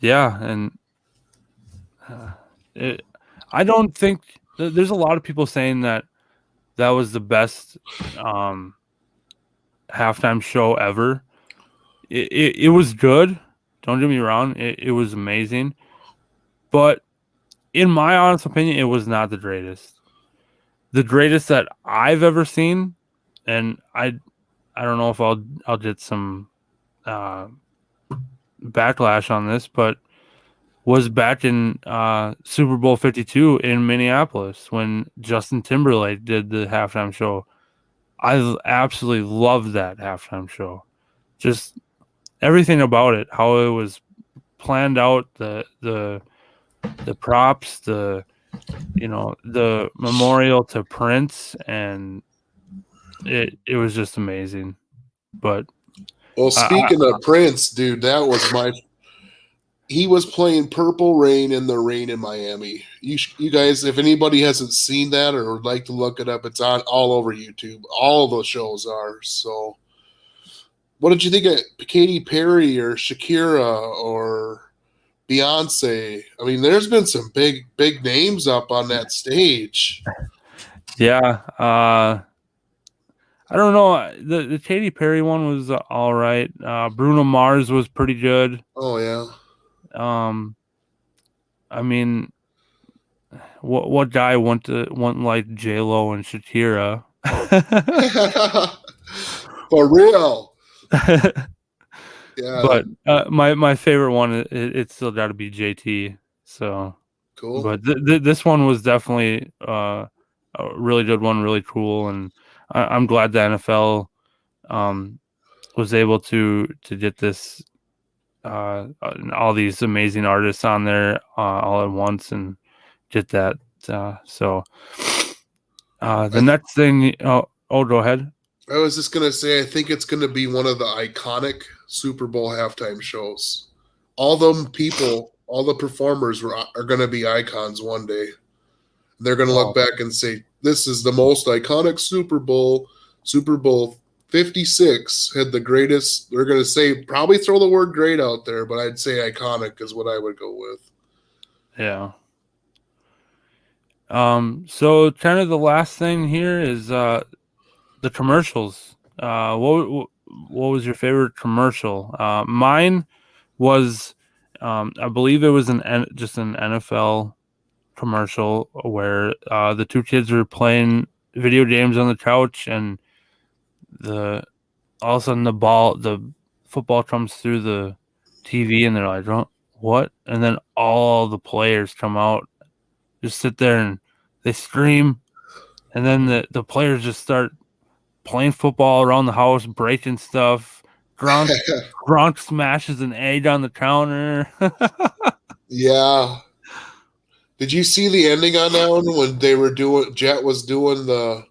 Yeah, and I don't think there's a lot of people saying that was the best halftime show ever. It was good. Don't get me wrong. It was amazing, but in my honest opinion, it was not the greatest. The greatest that I've ever seen, and I don't know if I'll get some backlash on this, but was back in Super Bowl 52 in Minneapolis when Justin Timberlake did the halftime show. I absolutely loved that halftime show. Just everything about it, how it was planned out, the props, the memorial to Prince, and it was just amazing. But speaking of Prince, dude, that was he was playing Purple Rain in the rain in Miami. You guys, if anybody hasn't seen that or would like to look it up, it's on all over YouTube. All the shows are. So what did you think of Katy Perry or Shakira or Beyonce? I mean, there's been some big names up on that stage. Yeah. I don't know. The Katy Perry one was all right. Bruno Mars was pretty good. Oh, yeah. I mean, what guy wouldn't like J-Lo and Shakira? For real. Yeah, But my favorite one, it's still got to be JT. So, cool. but this one was definitely a really good one, really cool, and I'm glad the NFL was able to get this all these amazing artists on there all at once and get that. So the next thing, go ahead. I was just gonna say, I think it's gonna be one of the iconic Super Bowl halftime shows. All them people, all the performers are gonna be icons one day. They're gonna look Oh, back and say, "This is the most iconic Super Bowl." Super Bowl 56 had the greatest. They're gonna say, probably throw the word "great" out there, but I'd say iconic is what I would go with. yeah. So kind of the last thing here is the commercials. What was your favorite commercial? Mine was, I believe it was just an NFL commercial where the two kids were playing video games on the couch, and the all of a sudden the football comes through the TV, and they're like, "Oh, what?" And then all the players come out, just sit there and they scream, and then the players just start playing football around the house, breaking stuff. Gronk smashes an egg on the counter. Yeah. Did you see the ending on that one when they were doing Jet was doing the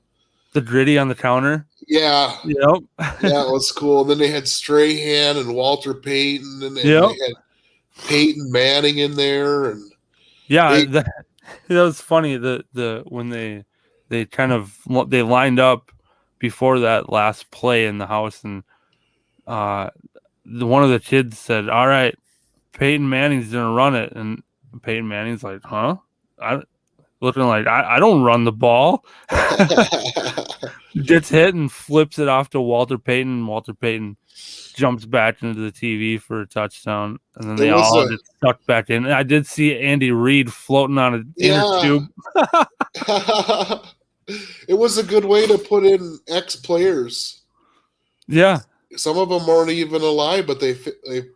The gritty on the counter. yeah, Yep. yeah, it was cool. And then they had Strahan and Walter Payton and Yep. they had Peyton Manning in there and Yeah, they that was funny. The when they kind of they lined up before that last play in the house, and uh, one of the kids said, "All right, Peyton Manning's gonna run it," and Peyton Manning's like, "Huh?" I looking like I don't run the ball. Gets hit and flips it off to Walter Payton. And Walter Payton jumps back into the TV for a touchdown, and then it they was all a get sucked back in. And I did see Andy Reid floating on an inner yeah. tube. It was a good way to put in ex players. Yeah. Some of them weren't even alive, but they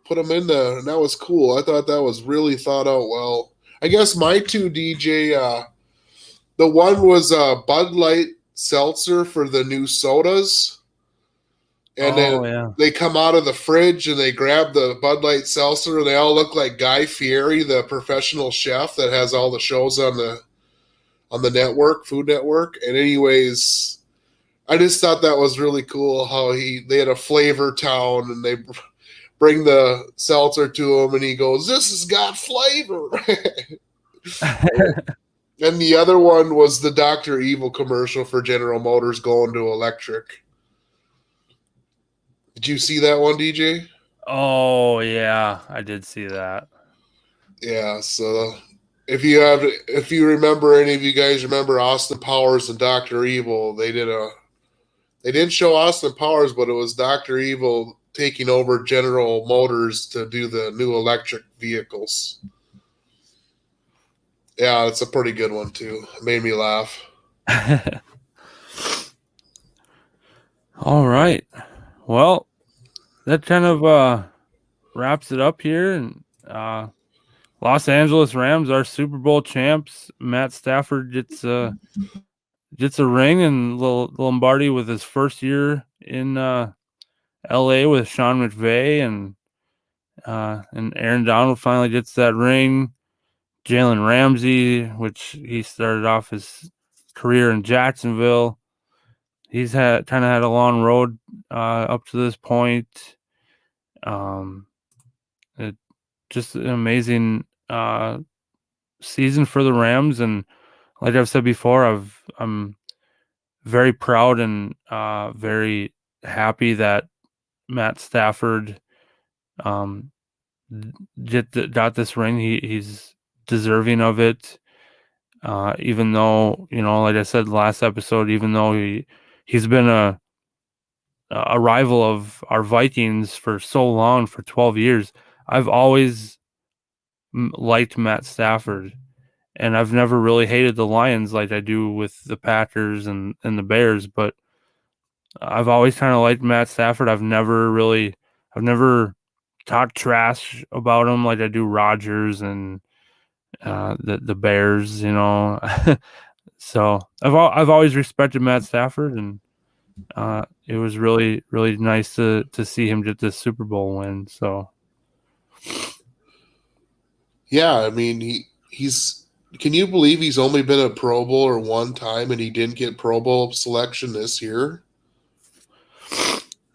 put them in there, and that was cool. I thought that was really thought out well. I guess my two DJ, the one was Bud Light seltzer for the new sodas, and Oh then yeah. they come out of the fridge and they grab the Bud Light seltzer, and they all look like Guy Fieri, the professional chef that has all the shows on the network, Food Network. And anyways, I just thought that was really cool how they had a flavor town and they bring the seltzer to him and he goes, "This has got flavor." And the other one was the Dr. Evil commercial for General Motors going to electric. Did you see that one, DJ? Oh yeah, I did see that. Yeah, so if you remember, any of you guys remember Austin Powers and Dr. Evil, they didn't show Austin Powers, but it was Dr. Evil taking over General Motors to do the new electric vehicles. Yeah, it's a pretty good one too. It made me laugh. All right. Well, that kind of wraps it up here, and Los Angeles Rams are Super Bowl champs. Matt Stafford gets a ring in Lombardi with his first year in LA with Sean McVay, and Aaron Donald finally gets that ring. Jalen Ramsey, which he started off his career in Jacksonville, he's had a long road up to this point. It just an amazing season for the Rams, and like I've said before, I'm very proud and very happy that Matt Stafford got this ring. He's deserving of it. Even though, like I said last episode, even though he's been a rival of our Vikings for so long, for 12 years, I've always liked Matt Stafford, and I've never really hated the Lions like I do with the Packers and the Bears, but I've always kind of liked Matt Stafford. I've never talked trash about him like I do Rodgers and the Bears, you know. So I've always respected Matt Stafford, and it was really nice to see him get this Super Bowl win. So yeah, I mean he's. Can you believe he's only been a Pro Bowler one time and he didn't get Pro Bowl selection this year?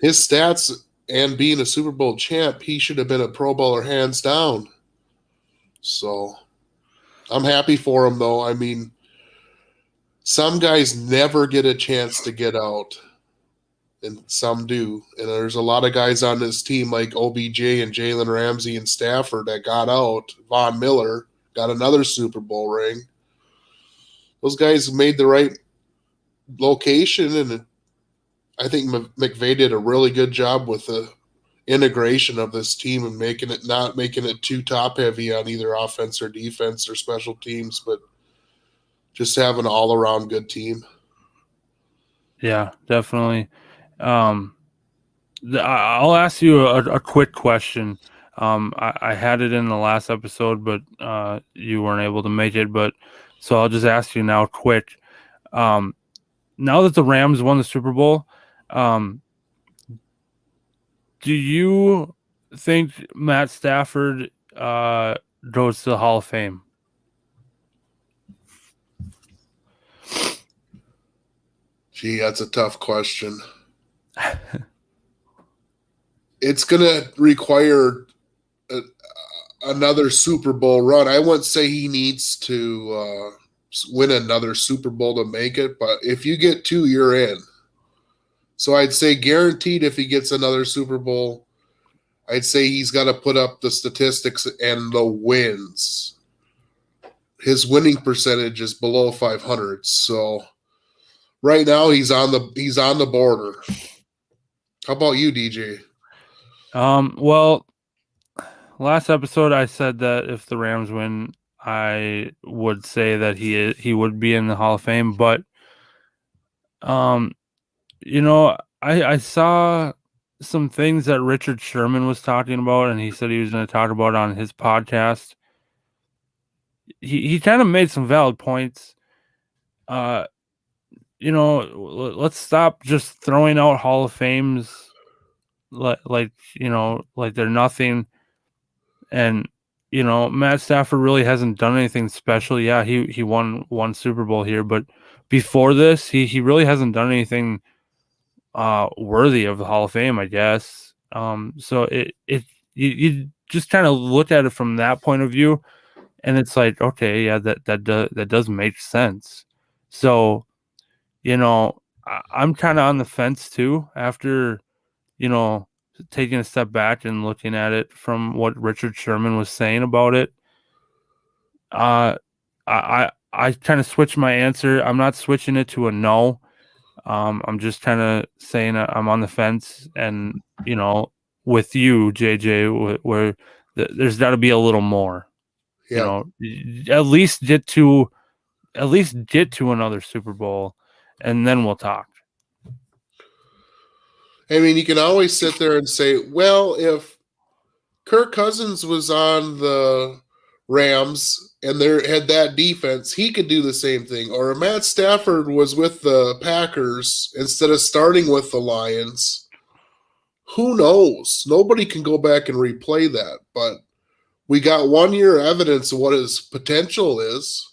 His stats and being a Super Bowl champ, he should have been a Pro Bowler hands down. So I'm happy for him, though. I mean, some guys never get a chance to get out, and some do. And there's a lot of guys on this team like OBJ and Jalen Ramsey and Stafford that got out. Von Miller got another Super Bowl ring. Those guys made the right location, and I think McVay did a really good job with the integration of this team and not making it too top heavy on either offense or defense or special teams, but just have an all around good team. yeah, definitely. I'll ask you a quick question. I had it in the last episode, but you weren't able to make it. But so I'll just ask you now, quick. Now that the Rams won the Super Bowl, do you think Matt Stafford goes to the Hall of Fame? Gee, that's a tough question. It's going to require another Super Bowl run. I wouldn't say he needs to win another Super Bowl to make it, but if you get two, you're in. So I'd say guaranteed if he gets another Super Bowl, I'd say he's got to put up the statistics and the wins. His winning percentage is below 500. So right now he's on the border. How about you, DJ? Well, last episode I said that if the Rams win, I would say that he would be in the Hall of Fame, but you know, I saw some things that Richard Sherman was talking about, and he said he was going to talk about on his podcast. He kind of made some valid points. You know, let's stop just throwing out Hall of Fames like you know, like they're nothing. And you know, Matt Stafford really hasn't done anything special. Yeah, he won one Super Bowl here, but before this, he really hasn't done anything worthy of the Hall of Fame, I guess. So you just kind of look at it from that point of view, and it's like, okay, yeah, that does make sense. So, you know, I'm kind of on the fence too after, you know, taking a step back and looking at it from what Richard Sherman was saying about it. I kind of switched my answer. I'm not switching it to a no. I'm just kind of saying I'm on the fence, and you know, with you, JJ, where there's got to be a little more. Yeah. You know, at least get to another Super Bowl, and then we'll talk. I mean, you can always sit there and say, well, if Kirk Cousins was on the Rams and they had that defense, he could do the same thing. Or Matt Stafford was with the Packers instead of starting with the Lions. Who knows? Nobody can go back and replay that. But we got 1 year evidence of what his potential is.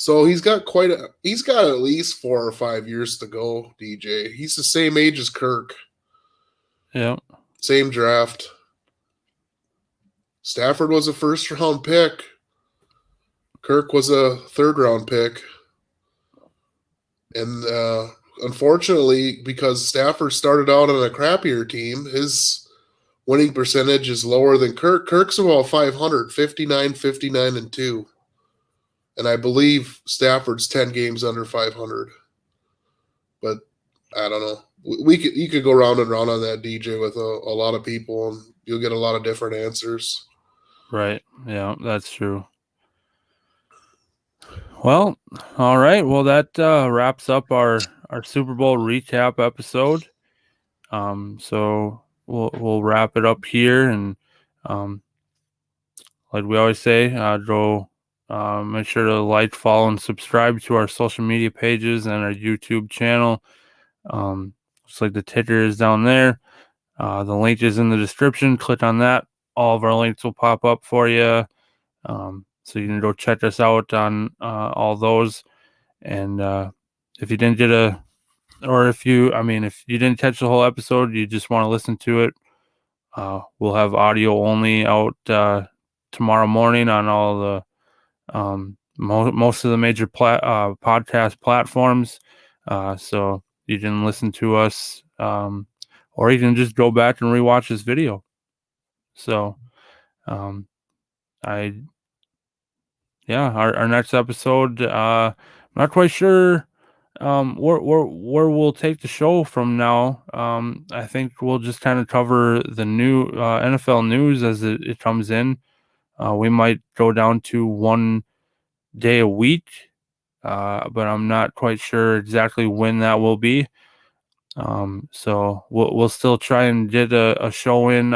So he's got at least 4 or 5 years to go, DJ. He's the same age as Kirk. Yeah. Same draft. Stafford was a first round pick. Kirk was a third round pick. And unfortunately, because Stafford started out on a crappier team, his winning percentage is lower than Kirk. Kirk's about 500, 59, 59, and 2. And I believe Stafford's 10 games under 500. But I don't know. You could go round and round on that, DJ, with a lot of people, and you'll get a lot of different answers. Right. Yeah, that's true. Well, all right. Well, that wraps up our Super Bowl recap episode. So we'll wrap it up here, and like we always say, go make sure to like, follow, and subscribe to our social media pages and our YouTube channel. Just like the ticker is down there. The link is in the description. Click on that. All of our links will pop up for you. So you can go check us out on all those. And if you didn't get if you didn't catch the whole episode, you just want to listen to it, we'll have audio only out tomorrow morning on all the most of the major podcast platforms. So you can listen to us, or you can just go back and rewatch this video. So, our next episode, I'm not quite sure where we'll take the show from now. I think we'll just kind of cover the new NFL news as it comes in. We might go down to 1 day a week, but I'm not quite sure exactly when that will be. So we'll still try and get a show in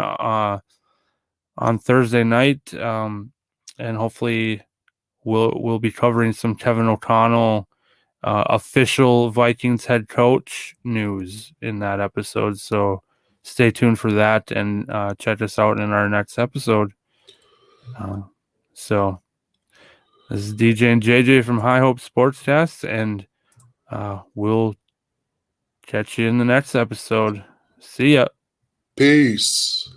on Thursday night, and hopefully we'll be covering some Kevin O'Connell official Vikings head coach news in that episode. So stay tuned for that, and check us out in our next episode. So this is DJ and JJ from High Hope Sportscast, and we'll catch you in the next episode. See ya. Peace.